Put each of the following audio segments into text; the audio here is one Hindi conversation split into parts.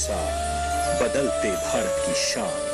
साथ बदलते भारत की शान।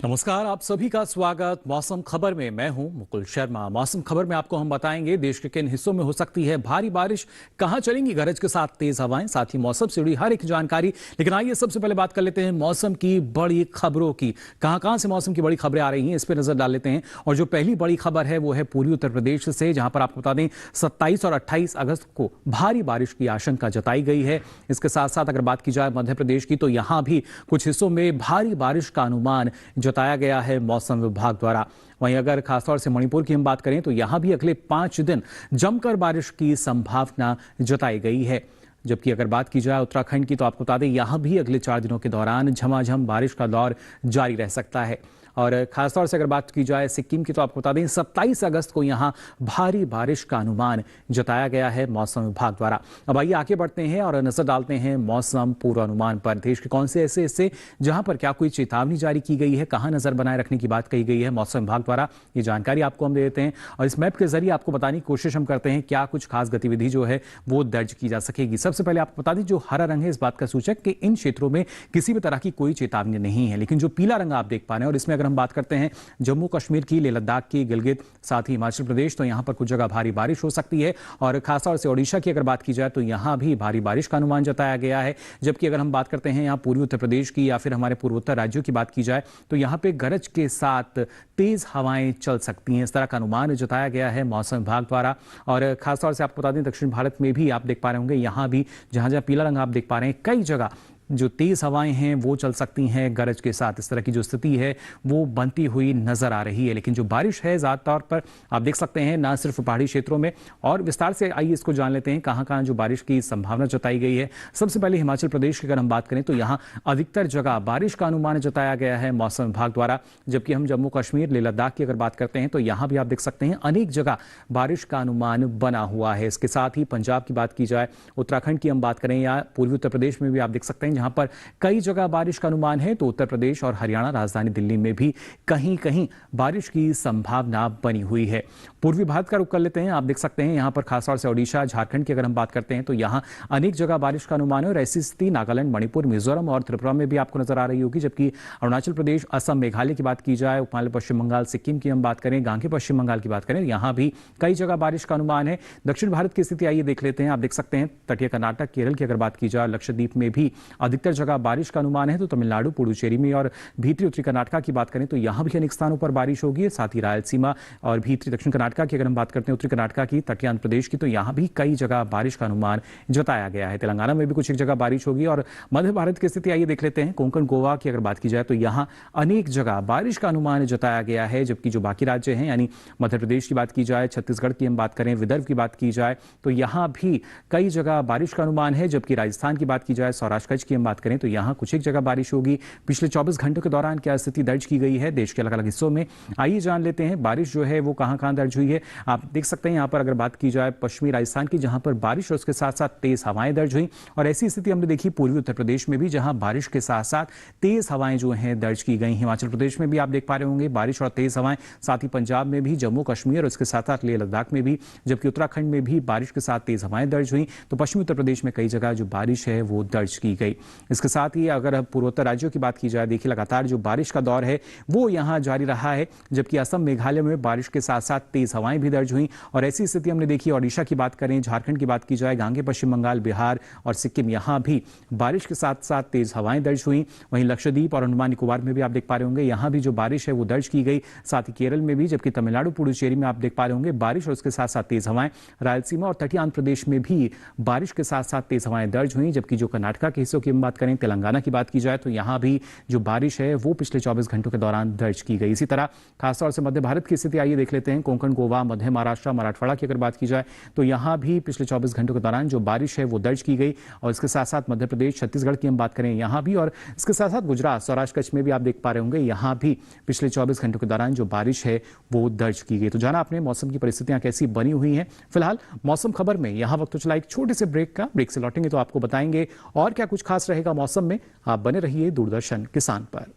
नमस्कार, आप सभी का स्वागत मौसम खबर में। मैं हूं मुकुल शर्मा। मौसम खबर में आपको हम बताएंगे देश के किन हिस्सों में हो सकती है भारी बारिश, कहां चलेंगी गरज के साथ तेज हवाएं, साथ ही मौसम से जुड़ी हर एक जानकारी। लेकिन आइए सबसे पहले बात कर लेते हैं मौसम की बड़ी खबरों की। कहां से मौसम की बड़ी खबरें आ रही हैं, इस पर नजर डाल लेते हैं। और जो पहली बड़ी खबर है वो है पूर्वी उत्तर प्रदेश से, जहां पर आपको बता दें 27 और 28 अगस्त को भारी बारिश की आशंका जताई गई है। इसके साथ साथ अगर बात की जाए मध्य प्रदेश की, तो यहां भी कुछ हिस्सों में भारी बारिश का अनुमान जताया गया है मौसम विभाग द्वारा। वहीं अगर खासतौर से मणिपुर की हम बात करें तो यहां भी अगले 5 दिन जमकर बारिश की संभावना जताई गई है। जबकि अगर बात की जाए उत्तराखंड की, तो आपको बता दें यहां भी अगले 4 दिनों के दौरान झमाझम बारिश का दौर जारी रह सकता है। और खासतौर से अगर बात की जाए सिक्किम की, तो आपको बता दें 27 अगस्त को यहां भारी बारिश का अनुमान जताया गया है मौसम विभाग द्वारा। अब आइए आगे बढ़ते हैं और नजर डालते हैं मौसम पूर्वानुमान पर। देश के कौन से ऐसे हिस्से जहां पर क्या कोई चेतावनी जारी की गई है, कहां नजर बनाए रखने की बात कही गई है मौसम विभाग द्वारा, ये जानकारी आपको हम दे देते हैं। और इस मैप के जरिए आपको बताने की कोशिश हम करते हैं क्या कुछ खास गतिविधि जो है वो दर्ज की जा सकेगी। सबसे पहले आपको बता दें जो हरा रंग है इस बात का सूचक कि इन क्षेत्रों में किसी भी तरह की कोई चेतावनी नहीं है। लेकिन जो पीला रंग आप देख पा रहे हैं, और इसमें हम बात करते हैं जम्मू कश्मीर की, लेह लद्दाख की, गिलगित, साथ ही हिमाचल प्रदेश, तो यहां पर कुछ जगह भारी बारिश हो सकती है। और खासतौर से ओडिशा की अगर बात की जाए तो यहां भी भारी बारिश का अनुमान जताया गया है। जबकि अगर हम बात करते हैं यहां पूर्वी उत्तर प्रदेश की या फिर हमारे पूर्वोत्तर राज्यों की बात की जाए तो यहां पे गरज के साथ तेज हवाएं चल सकती हैं, इस तरह का अनुमान जताया गया है मौसम विभाग द्वारा। और खासतौर से आपको बता दें दक्षिण भारत में भी आप देख पा रहे होंगे, यहां भी जहां जहां पीला रंग आप देख पा रहे हैं, कई जगह जो तेज हवाएं हैं वो चल सकती हैं गरज के साथ। इस तरह की जो स्थिति है वो बनती हुई नजर आ रही है। लेकिन जो बारिश है ज्यादा तौर पर आप देख सकते हैं ना सिर्फ पहाड़ी क्षेत्रों में, और विस्तार से आइए इसको जान लेते हैं कहां कहां जो बारिश की संभावना जताई गई है। सबसे पहले हिमाचल प्रदेश की अगर हम बात करें तो यहां अधिकतर जगह बारिश का अनुमान जताया गया है मौसम विभाग द्वारा। जबकि हम जम्मू कश्मीर, लेह लद्दाख की अगर बात करते हैं तो यहां भी आप देख सकते हैं अनेक जगह बारिश का अनुमान बना हुआ है। इसके साथ ही पंजाब की बात की जाए, उत्तराखंड की हम बात करें या पूर्वी उत्तर प्रदेश में भी आप देख सकते हैं जहां पर कई जगह बारिश का अनुमान है, तो उत्तर प्रदेश और हरियाणा राजधानी दिल्ली में भी कहीं कहीं बारिश की संभावना बनी हुई है। पूर्वी भारत का रुख कर लेते हैं। आप देख सकते हैं यहां पर खासतौर से ओडिशा, झारखंड की अगर हम बात करते हैं तो यहां अनेक जगह बारिश का अनुमान है। और ऐसी स्थिति नागालैंड, मणिपुर, मिजोरम और त्रिपुरा में भी आपको नजर आ रही होगी। जबकि अरुणाचल प्रदेश, असम, मेघालय की बात की जाए, उपमहाद्वीप पश्चिम बंगाल, सिक्किम की हम बात करें, गांगे पश्चिम बंगाल की बात करें, यहां भी कई जगह बारिश का अनुमान है। दक्षिण भारत की स्थिति आइए देख लेते हैं। आप देख सकते हैं तटीय कर्नाटक, केरल की अगर बात की जाए, लक्षद्वीप में भी अधिकतर जगह बारिश का अनुमान है। तो तमिलनाडु, पुडुचेरी में और भीतरी उत्तरी कर्नाटक की बात करें तो यहां भी अनेक स्थानों पर बारिश होगी। साथ ही रायलसीमा और भीतरी दक्षिण कर्नाटक की अगर हम बात करते हैं, उत्तरी कर्नाटक की, तटीय आंध्र प्रदेश की, तो यहां भी कई जगह बारिश का अनुमान जताया गया है। तेलंगाना में भी कुछ एक जगह बारिश होगी। और मध्य भारत की स्थिति आइए देख लेते हैं। कोंकण, गोवा की अगर बात की जाए तो यहां अनेक जगह बारिश का अनुमान जताया गया है। जबकि जो बाकी राज्य हैं यानी मध्य प्रदेश की बात की जाए, छत्तीसगढ़ की हम बात करें, विदर्भ की बात की जाए तो यहां भी कई जगह बारिश का अनुमान है। जबकि राजस्थान की बात की जाए, सौराष्ट्र कच्छ की हम बात करें तो यहां कुछ एक जगह बारिश होगी। पिछले 24 घंटों के दौरान क्या स्थिति दर्ज की गई है देश के अलग अलग हिस्सों में, आइए जान लेते हैं। बारिश जो है वो कहां कहां दर्ज हुई है आप देख सकते हैं। यहां पर अगर बात की जाए पश्चिमी राजस्थान की, जहां पर बारिश और उसके साथ साथ तेज हवाएं दर्ज हुई। और ऐसी स्थिति हमने देखी पूर्वी उत्तर प्रदेश में भी, जहां बारिश के साथ साथ तेज हवाएं जो हैं दर्ज की गई। हिमाचल प्रदेश में भी आप देख पा रहे होंगे बारिश और तेज हवाएं, साथ ही पंजाब में भी, जम्मू कश्मीर और उसके साथ साथ लेह लद्दाख में भी। जबकि उत्तराखंड में भी बारिश के साथ तेज हवाएं दर्ज हुई। तो पश्चिमी उत्तर प्रदेश में कई जगह जो बारिश है वो दर्ज की गई। इसके साथ ही अगर पूर्वोत्तर राज्यों की बात की जाए, देखिए लगातार जो बारिश का दौर है वो यहां जारी रहा है। जबकि असम, मेघालय में बारिश के साथ साथ तेज हवाएं भी दर्ज हुई। और ऐसी स्थिति हमने देखी ओडिशा की बात करें, झारखंड की बात की जाए, गांगे पश्चिम बंगाल, बिहार और सिक्किम, यहां भी बारिश के साथ साथ तेज हवाएं दर्ज हुई। वहीं लक्षद्वीप और अंडमान निकोबार में भी आप देख पा रहे होंगे यहां भी जो बारिश है वो दर्ज की गई। साथ ही केरल में भी, जबकि तमिलनाडु, पुडुचेरी में आप देख पा रहे होंगे बारिश और उसके साथ साथ तेज हवाएं। रायलसीमा और तटीय आंध्र प्रदेश में भी बारिश के साथ साथ तेज हवाएं दर्ज हुई। जबकि जो कर्नाटक के हिस्सों की हम बात करें, तेलंगाना की बात की जाए तो यहाँ भी जो बारिश है वो पिछले 24 घंटों के दौरान दर्ज की गई। इसी तरह खासतौर से मध्य भारत की स्थिति आइए देख लेते हैं। कोंकण, गोवा, मध्य महाराष्ट्र, मराठवाड़ा की अगर बात की जाए तो यहाँ भी पिछले 24 घंटों के दौरान जो बारिश है वो दर्ज की गई। और इसके साथ साथ मध्य प्रदेश, छत्तीसगढ़ की हम बात करें यहाँ भी, और इसके साथ साथ गुजरात, सौराष्ट्र, कच्छ में भी आप देख पा रहे होंगे यहाँ भी पिछले 24 घंटों के दौरान जो बारिश है वो दर्ज की गई। तो जाना आपने मौसम की परिस्थितियां कैसी बनी हुई हैं। फिलहाल मौसम खबर में यहाँ वक्त तो चला एक छोटे से ब्रेक का। ब्रेक से लौटेंगे तो आपको बताएंगे और क्या कुछ खास रहेगा मौसम में। आप बने रहिए दूरदर्शन किसान पर।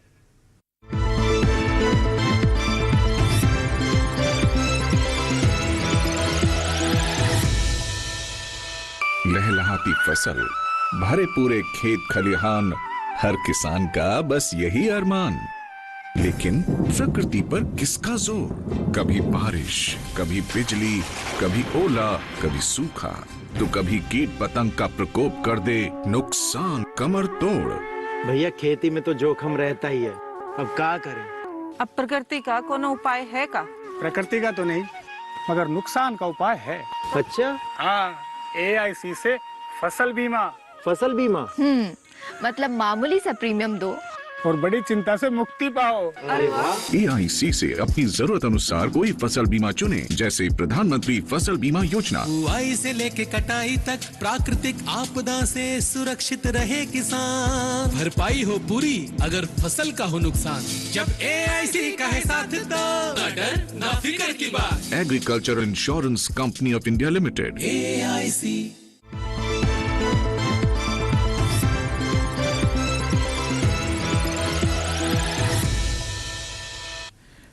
लहलहाती फसल, भरे पूरे खेत खलिहान, हर किसान का बस यही अरमान। लेकिन प्रकृति पर किसका जोर? कभी बारिश, कभी बिजली, कभी ओला, कभी सूखा, तो कभी कीट पतंग का प्रकोप कर दे नुकसान कमर तोड़। भैया खेती में तो जोखम रहता ही है, अब क्या करें? अब प्रकृति का कोनो उपाय है का? प्रकृति का तो नहीं, मगर नुकसान का उपाय है। अच्छा, हाँ, AIC से फसल बीमा। फसल बीमा? मतलब मामूली सा प्रीमियम दो और बड़ी चिंता से मुक्ति पाओ। अरे वाह! AIC से अपनी जरूरत अनुसार कोई फसल बीमा चुने, जैसे प्रधानमंत्री फसल बीमा योजना। बुआई से लेके कटाई तक प्राकृतिक आपदा से सुरक्षित रहे किसान। भरपाई हो पूरी अगर फसल का हो नुकसान, जब AIC का है साथ दो, ना डर ना फिक्र की बात। Agricultural insurance company of India limited, AIC।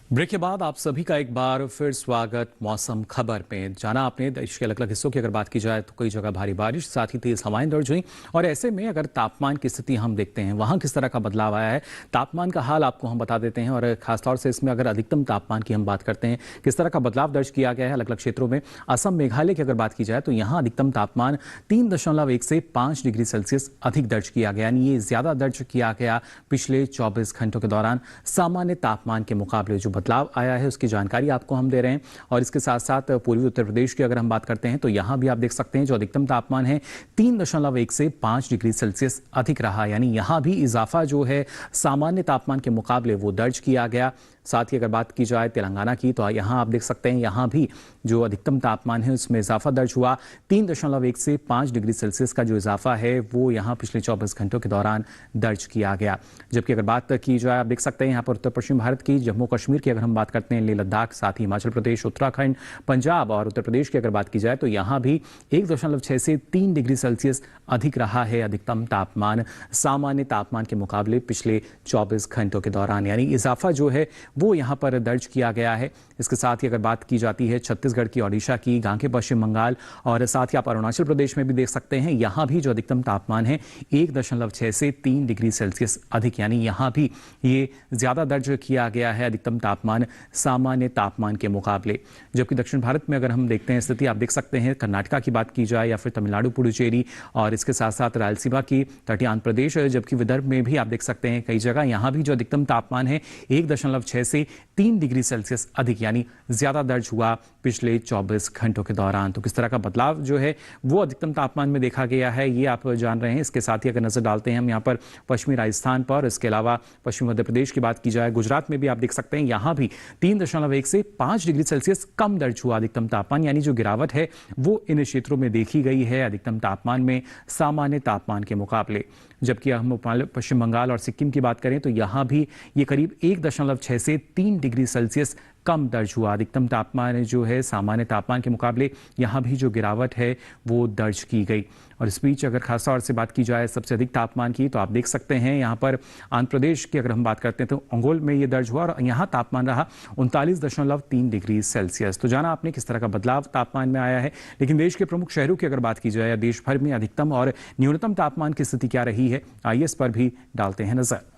Break के बाद आप सभी का एक बार फिर स्वागत मौसम खबर में। जाना आपने देश के अलग अलग हिस्सों की अगर बात की जाए तो कई जगह भारी बारिश, साथ ही तेज हवाएं दर्ज हुई। और ऐसे में अगर तापमान की स्थिति हम देखते हैं वहां किस तरह का बदलाव आया है, तापमान का हाल आपको हम बता देते हैं। और खासतौर से इसमें अगर अधिकतम तापमान की हम बात करते हैं, किस तरह का बदलाव दर्ज किया गया है अलग अलग क्षेत्रों में। असम, मेघालय की अगर बात की जाए तो यहाँ अधिकतम तापमान 3.1 से 5 डिग्री सेल्सियस अधिक दर्ज किया गया, यानी ये ज्यादा दर्ज किया गया पिछले 24 घंटों के दौरान सामान्य तापमान के मुकाबले। जो बदलाव आया है उसकी जानकारी आपको हम दे रहे हैं। और इसके साथ साथ पूर्वी उत्तर प्रदेश की अगर हम बात करते हैं तो यहां भी आप देख सकते हैं जो अधिकतम तापमान है 3.1 से 5 डिग्री सेल्सियस अधिक रहा, यानी यहां भी इजाफा जो है सामान्य तापमान के मुकाबले वो दर्ज किया गया। साथ ही अगर बात की जाए तेलंगाना की तो यहाँ आप देख सकते हैं यहाँ भी जो अधिकतम तापमान है उसमें इजाफा दर्ज हुआ। 3.1 से 5 डिग्री सेल्सियस का जो इजाफा है वो यहाँ पिछले 24 घंटों के दौरान दर्ज किया गया। जबकि अगर बात की जाए, आप देख सकते हैं यहाँ पर उत्तर पश्चिम भारत की, जम्मू कश्मीर की अगर हम बात करते हैं, लेह लद्दाख, साथ ही हिमाचल प्रदेश, उत्तराखंड, पंजाब और उत्तर प्रदेश की अगर बात की जाए तो यहाँ भी 1.6 से 3 डिग्री सेल्सियस अधिक रहा है अधिकतम तापमान सामान्य तापमान के मुकाबले पिछले 24 घंटों के दौरान, यानी इजाफा जो है वो यहाँ पर दर्ज किया गया है। इसके साथ ही अगर बात की जाती है छत्तीसगढ़ की, ओडिशा की, गांगे पश्चिम बंगाल और साथ ही आप अरुणाचल प्रदेश में भी देख सकते हैं, यहाँ भी जो अधिकतम तापमान है 1.6 से 3 डिग्री सेल्सियस अधिक, यानी यहाँ भी ये ज्यादा दर्ज किया गया है अधिकतम तापमान सामान्य तापमान के मुकाबले। जबकि दक्षिण भारत में अगर हम देखते हैं स्थिति, आप देख सकते हैं कर्नाटका की बात की जाए या फिर तमिलनाडु, पुडुचेरी और इसके साथ साथ रायलसीमा की, तटीय आंध्र प्रदेश, जबकि विदर्भ में भी आप देख सकते हैं कई जगह यहाँ भी जो अधिकतम तापमान है 1.6 से 3 डिग्री सेल्सियस अधिक, यानी ज्यादा दर्ज हुआ पिछले 24 घंटों के दौरान। तो किस तरह का बदलाव जो है वो अधिकतम तापमान में देखा गया है ये आप जान रहे हैं। इसके साथ ही अगर नजर डालते हैं हम यहाँ पर पश्चिमी राजस्थान पर, इसके अलावा पश्चिमी मध्य प्रदेश की बात की जाए, गुजरात में भी आप देख सकते हैं यहाँ भी 3.1 से 5 डिग्री सेल्सियस कम दर्ज हुआ अधिकतम तापमान, यानी जो गिरावट है वो इन क्षेत्रों में देखी गई है अधिकतम तापमान में सामान्य तापमान के मुकाबले। जबकि हम पश्चिम बंगाल और सिक्किम की बात करें तो यहाँ भी ये करीब 1.6 से 3 डिग्री सेल्सियस कम दर्ज हुआ अधिकतम तापमान जो है सामान्य तापमान के मुकाबले, यहाँ भी जो गिरावट है वो दर्ज की गई। और इस बीच अगर खास तौर से बात की जाए सबसे अधिक तापमान की तो आप देख सकते हैं यहाँ पर आंध्र प्रदेश की अगर हम बात करते हैं तो अंगोल में ये दर्ज हुआ और यहाँ तापमान रहा 39.3 डिग्री सेल्सियस। तो जाना आपने किस तरह का बदलाव तापमान में आया है। लेकिन देश के प्रमुख शहरों की अगर बात की जाए या देश भर में अधिकतम और न्यूनतम तापमान की स्थिति क्या रही है, आइए इस पर भी डालते हैं नजर।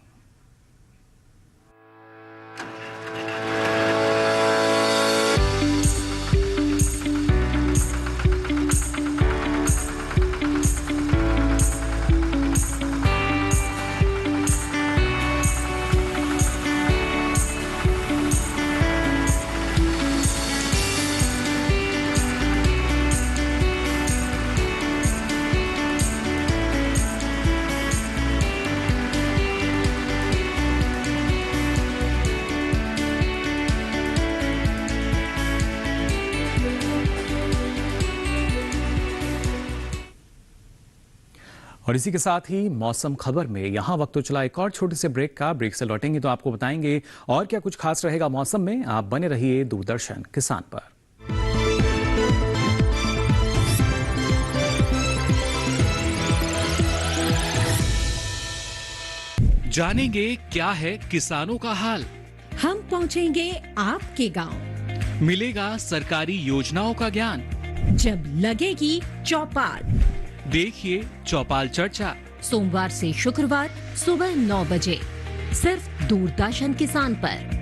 और इसी के साथ ही मौसम खबर में यहाँ वक्त तो चला एक और छोटे से ब्रेक का। ब्रेक से लौटेंगे तो आपको बताएंगे और क्या कुछ खास रहेगा मौसम में। आप बने रहिए दूरदर्शन किसान पर। जानेंगे क्या है किसानों का हाल। हम पहुंचेंगे आपके गांव। मिलेगा सरकारी योजनाओं का ज्ञान। जब लगेगी चौपाल, देखिए चौपाल चर्चा सोमवार से शुक्रवार सुबह 9 बजे सिर्फ दूरदर्शन किसान पर।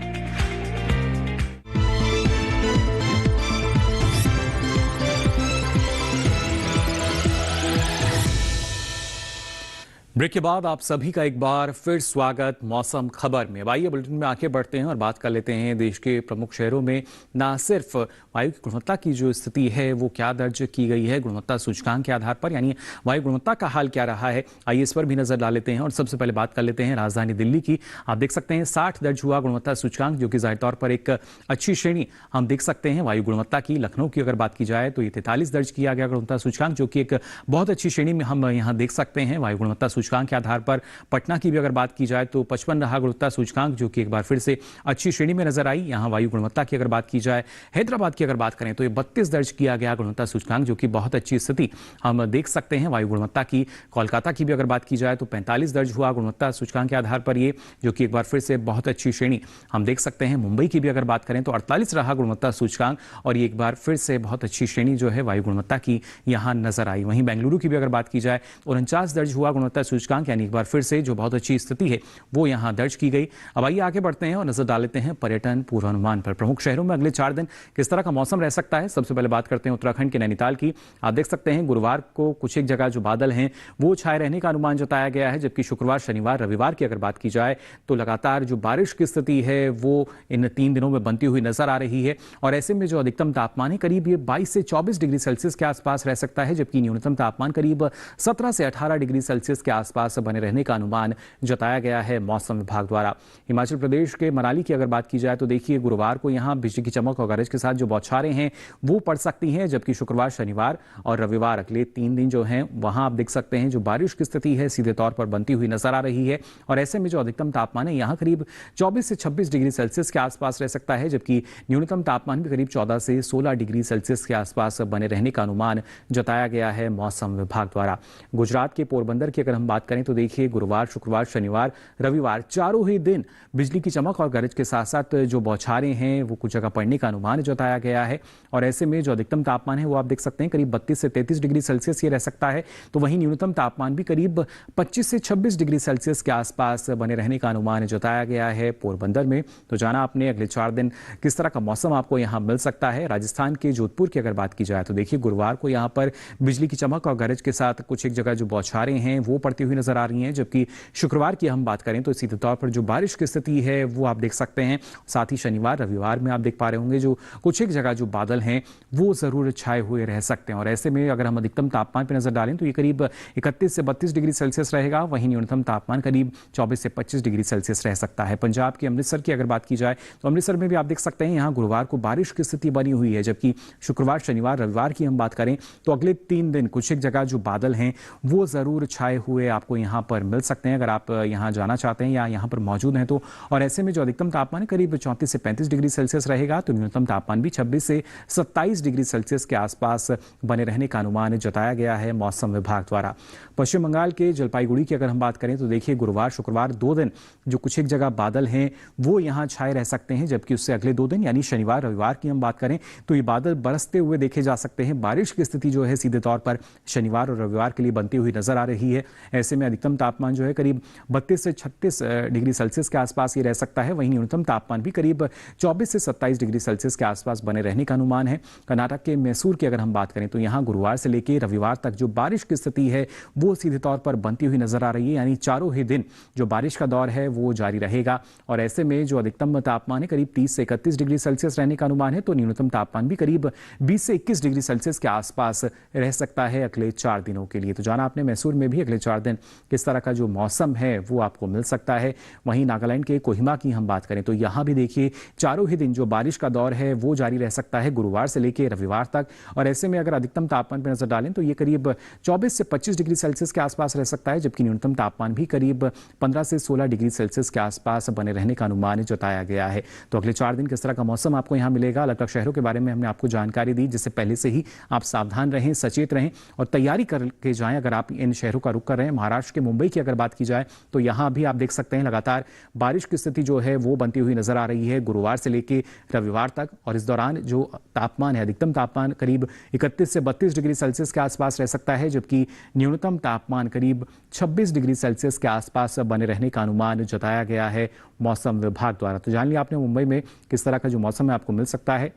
ब्रेक के बाद आप सभी का एक बार फिर स्वागत मौसम खबर में। आइए बुलेटिन में आगे बढ़ते हैं और बात कर लेते हैं देश के प्रमुख शहरों में न सिर्फ वायु की गुणवत्ता की जो स्थिति है वो क्या दर्ज की गई है गुणवत्ता सूचकांक के आधार पर, यानी वायु गुणवत्ता का हाल क्या रहा है, आइए इस पर भी नजर डाल लेते हैं। और सबसे पहले बात कर लेते हैं राजधानी दिल्ली की। आप देख सकते हैं 60 दर्ज हुआ गुणवत्ता सूचकांक, जो कि जाहिर तौर पर एक अच्छी श्रेणी हम देख सकते हैं वायु गुणवत्ता की। लखनऊ की अगर बात की जाए तो ये 43 दर्ज किया गया गुणवत्ता सूचकांक, जो कि एक बहुत अच्छी श्रेणी में हम यहाँ देख सकते हैं वायु गुणवत्ता सूचकांक के आधार पर। पटना की भी अगर बात की जाए तो 55 रहा गुणवत्ता सूचकांक, जो कि एक बार फिर से अच्छी श्रेणी में नजर आई यहाँ वायु गुणवत्ता की अगर बात की जाए। हैदराबाद की अगर बात करें तो ये 32 दर्ज किया गया गुणवत्ता सूचकांक, जो कि बहुत अच्छी स्थिति हम देख सकते हैं वायु गुणवत्ता की। कोलकाता की भी अगर बात की जाए तो 45 दर्ज हुआ गुणवत्ता सूचकांक के आधार पर ये, जो कि एक बार फिर से बहुत अच्छी श्रेणी हम देख सकते हैं। मुंबई की भी अगर बात करें तो 48 रहा गुणवत्ता सूचकांक, और ये एक बार फिर से बहुत अच्छी श्रेणी जो है वायु गुणवत्ता की यहाँ नजर आई। वहीं बेंगलुरु की भी अगर बात की जाए 49 दर्ज हुआ गुणवत्ता सूचकांक, यानी एक बार फिर से जो बहुत अच्छी स्थिति है वो यहां दर्ज की गई। अब आइए आगे बढ़ते हैं और नजर डाल लेते हैं पर्यटन पूर्वानुमान पर। प्रमुख शहरों में अगले 4 दिन किस तरह का मौसम रह सकता है। सबसे पहले बात करते हैं उत्तराखंड के नैनीताल की। आप देख सकते हैं गुरुवार को कुछ एक जगह जो बादल हैं वो छाए रहने का अनुमान जताया गया है, जबकि शुक्रवार शनिवार रविवार की अगर बात की जाए तो लगातार जो बारिश की स्थिति है वो इन 3 दिनों में बनती हुई नजर आ रही है। और ऐसे में जो अधिकतम तापमान है करीब ये 22 से 24 डिग्री सेल्सियस के आसपास रह सकता है, जबकि न्यूनतम तापमान करीब 17 से 18 डिग्री सेल्सियस के आसपास बने रहने का अनुमान जताया गया है मौसम विभाग द्वारा। हिमाचल प्रदेश के मनाली की अगर बात की जाए तो देखिए गुरुवार को यहां बिजली की चमक और गरज के साथ जो बौछारें हैं वो पड़ सकती हैं, जबकि शुक्रवार शनिवार और रविवार अगले 3 दिन जो हैं वहां आप देख सकते हैं जो बारिश की स्थिति है सीधे तौर पर बनती हुई नजर आ रही है। और ऐसे में जो अधिकतम तापमान है यहां करीब 24 से 26 डिग्री सेल्सियस के आसपास रह सकता है, जबकि न्यूनतम तापमान भी करीब 14 से 16 डिग्री सेल्सियस के आसपास बने रहने का अनुमान जताया गया है मौसम विभाग द्वारा। गुजरात के पोरबंदर की अगर हम बात करें तो देखिए गुरुवार शुक्रवार शनिवार रविवार चारों ही दिन बिजली की चमक और गरज के साथ साथ जो बौछारें हैं वो कुछ जगह पड़ने का अनुमान जताया गया है। और ऐसे में जो अधिकतम तापमान है वो आप देख सकते हैं करीब 32 से 33 डिग्री सेल्सियस ये रह सकता है, तो वहीं न्यूनतम तापमान भी करीब 25 से 26 डिग्री सेल्सियस के आसपास बने रहने का अनुमान जताया गया है पोरबंदर में। तो जाना आपने अगले 4 दिन किस तरह का मौसम आपको यहाँ मिल सकता है। राजस्थान के जोधपुर की अगर बात की जाए तो देखिए गुरुवार को यहाँ पर बिजली की चमक और गरज के साथ कुछ एक जगह जो बौछारें हैं वो पड़ती हुई नजर आ रही हैं, जबकि शुक्रवार की हम बात करें तो सीधे तौर पर जो बारिश की स्थिति है वो आप देख सकते हैं। साथ ही शनिवार रविवार में आप देख पा रहे होंगे जो कुछ एक जगह जो बादल हैं वो जरूर छाए हुए रह सकते हैं। और ऐसे में अगर हम अधिकतम तापमान पर नजर डालें तो ये करीब 31 से 32 डिग्री सेल्सियस रहेगा, वहीं न्यूनतम तापमान करीब 24 से 25 डिग्री सेल्सियस रह सकता है। पंजाब के अमृतसर की अगर बात की जाए तो अमृतसर में भी आप देख सकते हैं यहाँ गुरुवार को बारिश की स्थिति बनी हुई है, जबकि शुक्रवार शनिवार रविवार की हम बात करें तो अगले 3 दिन कुछ एक जगह जो बादल हैं वो जरूर छाए हुए आपको यहाँ पर मिल सकते हैं अगर आप यहाँ जाना चाहते हैं या यहाँ पर मौजूद हैं तो। और ऐसे में जो अधिकतम तापमान करीब 34 से 35 डिग्री सेल्सियस रहेगा, तो न्यूनतम तापमान भी 26 से 27 डिग्री सेल्सियस के आसपास बने रहने का अनुमान जताया गया है मौसम विभाग द्वारा। पश्चिम बंगाल के जलपाईगुड़ी की अगर हम बात करें तो देखिए गुरुवार शुक्रवार 2 दिन जो कुछ एक जगह बादल हैं वो यहाँ छाए रह सकते हैं, जबकि उससे अगले 2 दिन यानी शनिवार रविवार की हम बात करें तो ये बादल बरसते हुए देखे जा सकते हैं। बारिश की स्थिति जो है सीधे तौर पर शनिवार और रविवार के लिए बनती हुई नजर आ रही है। ऐसे में अधिकतम तापमान जो है करीब 32 से 36 डिग्री सेल्सियस के आसपास ये रह सकता है, वहीं न्यूनतम तापमान भी करीब 24 से 27 डिग्री सेल्सियस के आसपास बने रहने का अनुमान है। कर्नाटक के मैसूर की अगर हम बात करें तो यहाँ गुरुवार से लेकर रविवार तक जो बारिश की स्थिति है वो सीधे तौर पर बनती हुई नजर आ रही है, यानी चारों ही दिन जो बारिश का दौर है वो जारी रहेगा। और ऐसे में जो अधिकतम तापमान है करीब 30 से 31 डिग्री सेल्सियस रहने का अनुमान है, तो न्यूनतम तापमान भी करीब 20 से 21 डिग्री सेल्सियस के आसपास रह सकता है अगले 4 दिनों के लिए। तो जाना आपने मैसूर में भी अगले 4 दिन दिन किस तरह का जो मौसम है वो आपको मिल सकता है। वहीं नागालैंड के कोहिमा की हम बात करें तो यहाँ भी देखिए चारों ही दिन जो बारिश का दौर है वो जारी रह सकता है गुरुवार से लेकर रविवार तक। और ऐसे में अगर अधिकतम तापमान पर नजर डालें तो ये करीब 24 से 25 डिग्री सेल्सियस के आसपास रह सकता है, जबकि न्यूनतम तापमान भी करीब 15 से 16 डिग्री सेल्सियस के आसपास बने रहने का अनुमान जताया गया है। तो अगले 4 दिन किस तरह का मौसम आपको यहाँ मिलेगा, अलग अलग शहरों के बारे में हमने आपको जानकारी दी, जिससे पहले से ही आप सावधान रहें, सचेत रहें और तैयारी करके जाएं। अगर आप इन शहरों का रुख कर रहे हैं, महाराष्ट्र के मुंबई की अगर बात की जाए तो यहाँ भी आप देख सकते हैं लगातार बारिश की स्थिति जो है वो बनती हुई नजर आ रही है गुरुवार से लेकर रविवार तक। और इस दौरान जो तापमान है, अधिकतम तापमान करीब 31 से 32 डिग्री सेल्सियस के आसपास रह सकता है, जबकि न्यूनतम तापमान करीब 26 डिग्री सेल्सियस के आसपास बने रहने का अनुमान जताया गया है मौसम विभाग द्वारा। तो जान लिया आपने मुंबई में किस तरह का जो मौसम है आपको मिल सकता है।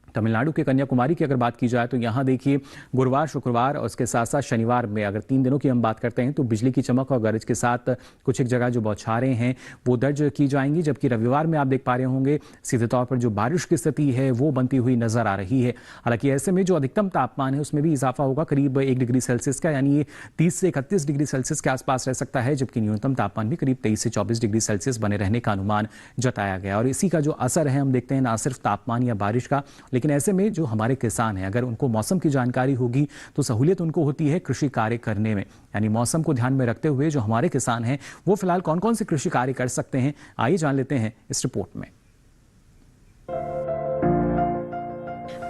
तमिलनाडु के कन्याकुमारी की अगर बात की जाए तो यहाँ देखिए गुरुवार, शुक्रवार और उसके साथ साथ शनिवार में अगर 3 दिनों की हम बात करते हैं तो बिजली की चमक और गरज के साथ कुछ एक जगह जो बौछारें हैं वो दर्ज की जाएंगी, जबकि रविवार में आप देख पा रहे होंगे सीधे तौर पर जो बारिश की स्थिति है वो बनती हुई नजर आ रही है। हालांकि ऐसे में जो अधिकतम तापमान है उसमें भी इजाफा होगा करीब 1 डिग्री सेल्सियस का, यानी ये 30 से 31 डिग्री सेल्सियस के आसपास रह सकता है, जबकि न्यूनतम तापमान भी करीब 23 से 24 डिग्री सेल्सियस बने रहने का अनुमान जताया गया। और इसी का जो असर है हम देखते हैं ना सिर्फ तापमान या बारिश का, लेकिन ऐसे में जो हमारे किसान हैं अगर उनको मौसम की जानकारी होगी तो सहूलियत उनको होती है कृषि कार्य करने में। यानी मौसम को ध्यान में रखते हुए जो हमारे किसान हैं वो फिलहाल कौन कौन से कृषि कार्य कर सकते हैं, आइए जान लेते हैं इस रिपोर्ट में।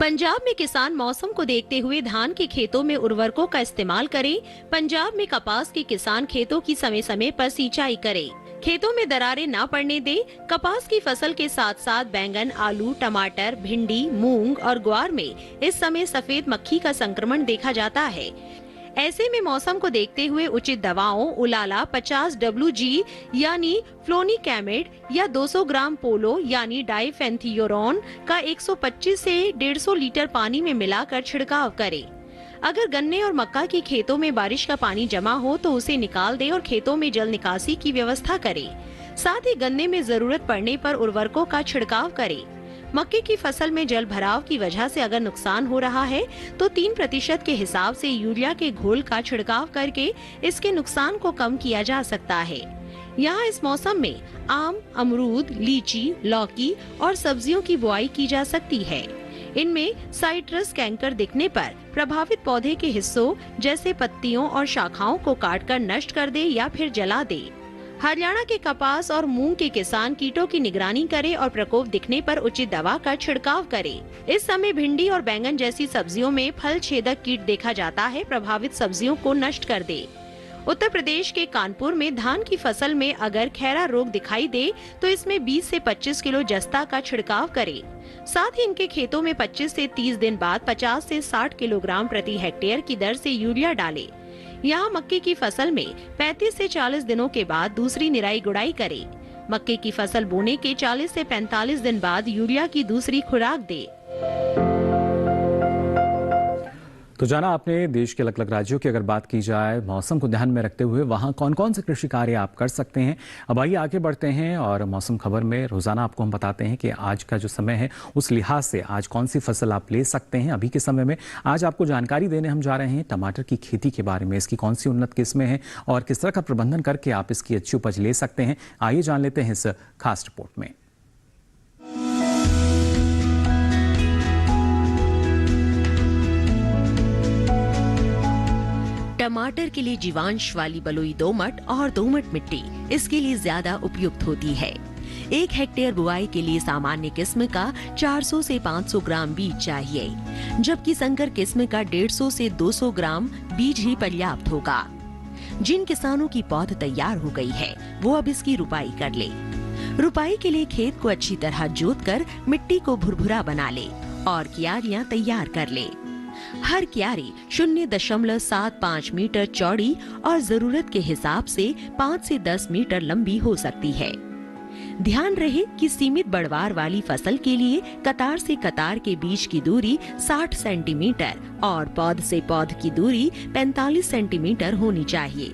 पंजाब में किसान मौसम को देखते हुए धान के खेतों में उर्वरकों का इस्तेमाल करें। पंजाब में कपास के किसान खेतों की समय समय पर सिंचाई करें। खेतों में दरारें ना पड़ने दें। कपास की फसल के साथ साथ बैंगन, आलू, टमाटर, भिंडी, मूंग और ग्वार में इस समय सफेद मक्खी का संक्रमण देखा जाता है। ऐसे में मौसम को देखते हुए उचित दवाओं उलाला 50 WG यानी फ्लोनिकैमिड या 200 ग्राम पोलो यानी डाइफेंथियोरॉन का 125 से 150 लीटर पानी में मिलाकर छिड़काव करें। अगर गन्ने और मक्का की खेतों में बारिश का पानी जमा हो तो उसे निकाल दें और खेतों में जल निकासी की व्यवस्था करें। साथ ही गन्ने में जरूरत पड़ने पर उर्वरकों का छिड़काव करें। मक्के की फसल में जल भराव की वजह से अगर नुकसान हो रहा है तो 3% के हिसाब से यूरिया के घोल का छिड़काव करके इसके नुकसान को कम किया जा सकता है। यहाँ इस मौसम में आम, अमरूद, लीची, लौकी और सब्जियों की बुआई की जा सकती है। इनमें साइट्रस कैंकर दिखने पर प्रभावित पौधे के हिस्सों जैसे पत्तियों और शाखाओं को काटकर नष्ट कर दे या फिर जला दे। हरियाणा के कपास और मूंग के किसान कीटों की निगरानी करें और प्रकोप दिखने पर उचित दवा का छिड़काव करें। इस समय भिंडी और बैंगन जैसी सब्जियों में फल छेदक कीट देखा जाता है, प्रभावित सब्जियों को नष्ट कर दे। उत्तर प्रदेश के कानपुर में धान की फसल में अगर खैरा रोग दिखाई दे तो इसमें 20 से 25 किलो जस्ता का छिड़काव करें। साथ ही इनके खेतों में 25 से 30 दिन बाद 50 से 60 किलोग्राम प्रति हेक्टेयर की दर से यूरिया डालें। यहाँ मक्के की फसल में 35 से 40 दिनों के बाद दूसरी निराई गुड़ाई करें। मक्के की फसल बोने के 40 से 45 दिन बाद यूरिया की दूसरी खुराक दें। तो जाना आपने देश के अलग अलग राज्यों की अगर बात की जाए मौसम को ध्यान में रखते हुए वहां कौन कौन से कृषि कार्य आप कर सकते हैं। अब आइए आगे बढ़ते हैं और मौसम खबर में रोजाना आपको हम बताते हैं कि आज का जो समय है उस लिहाज से आज कौन सी फसल आप ले सकते हैं। अभी के समय में आज आपको जानकारी देने हम जा रहे हैं टमाटर की खेती के बारे में, इसकी कौन सी उन्नत किस्में हैं और किस तरह का प्रबंधन करके आप इसकी अच्छी उपज ले सकते हैं। आइए जान लेते हैं इस खास रिपोर्ट में। टमाटर के लिए जीवांश वाली बलुई दोमट और दोमट मिट्टी इसके लिए ज्यादा उपयुक्त होती है। 1 हेक्टेयर बुआई के लिए सामान्य किस्म का 400 से 500 ग्राम बीज चाहिए, जबकि संकर किस्म का 150 से 200 ग्राम बीज ही पर्याप्त होगा। जिन किसानों की पौध तैयार हो गई है वो अब इसकी रुपाई कर ले। रुपाई के लिए खेत को अच्छी तरह जोतकर मिट्टी को भुरभुरा बना ले और क्यारियां तैयार कर ले। हर क्यारी 0.75 मीटर चौड़ी और जरूरत के हिसाब से 5 से 10 मीटर लंबी हो सकती है। ध्यान रहे कि सीमित बढ़वार वाली फसल के लिए कतार से कतार के बीच की दूरी 60 सेंटीमीटर और पौध से पौध की दूरी 45 सेंटीमीटर होनी चाहिए,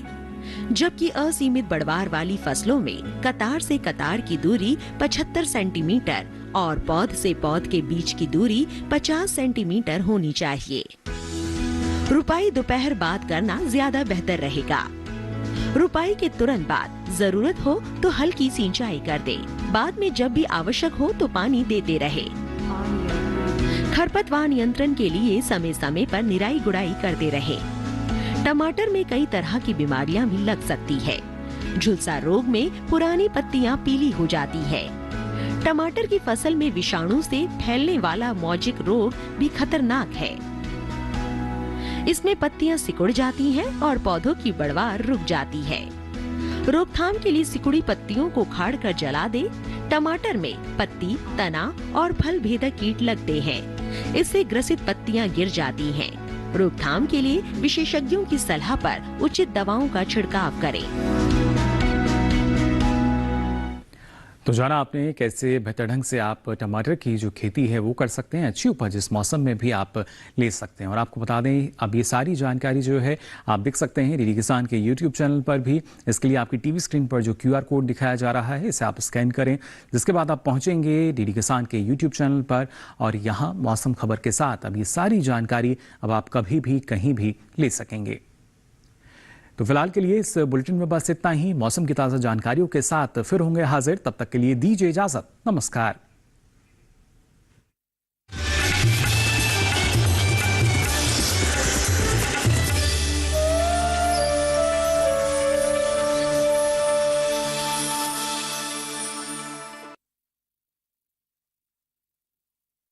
जबकि असीमित बढ़वार वाली फसलों में कतार से कतार की दूरी 75 सेंटीमीटर और पौध से पौध के बीच की दूरी 50 सेंटीमीटर होनी चाहिए। रुपाई दोपहर बाद करना ज्यादा बेहतर रहेगा। रुपाई के तुरंत बाद जरूरत हो तो हल्की सिंचाई कर दे। बाद में जब भी आवश्यक हो तो पानी देते रहे। खरपतवार नियंत्रण के लिए समय समय पर निराई गुड़ाई करते रहे। टमाटर में कई तरह की बीमारियां भी लग सकती है। झुलसा रोग में पुरानी पत्तियां पीली हो जाती है। टमाटर की फसल में विषाणु से फैलने वाला मौजिक रोग भी खतरनाक है। इसमें पत्तियां सिकुड़ जाती हैं और पौधों की बढ़वार रुक जाती है। रोकथाम के लिए सिकुड़ी पत्तियों को उखाड़ कर जला दे। टमाटर में पत्ती, तना और फल भेदक कीट लगते हैं। इससे ग्रसित पत्तियां गिर जाती हैं। रोकथाम के लिए विशेषज्ञों की सलाह पर उचित दवाओं का छिड़काव करें। तो जाना आपने कैसे बेहतर ढंग से आप टमाटर की जो खेती है वो कर सकते हैं। अच्छी उपज इस मौसम में भी आप ले सकते हैं। और आपको बता दें, अब ये सारी जानकारी जो है आप देख सकते हैं डीडी किसान के यूट्यूब चैनल पर भी। इसके लिए आपकी टीवी स्क्रीन पर जो QR कोड दिखाया जा रहा है इसे आप स्कैन करें, जिसके बाद आप पहुंचेंगे डीडी किसान के यूट्यूब चैनल पर और यहाँ मौसम खबर के साथ अब ये सारी जानकारी अब आप कभी भी कहीं भी ले सकेंगे। तो फिलहाल के लिए इस बुलेटिन में बस इतना ही। मौसम की ताज़ा जानकारियों के साथ फिर होंगे हाजिर। तब तक के लिए दीजिए इजाजत। नमस्कार।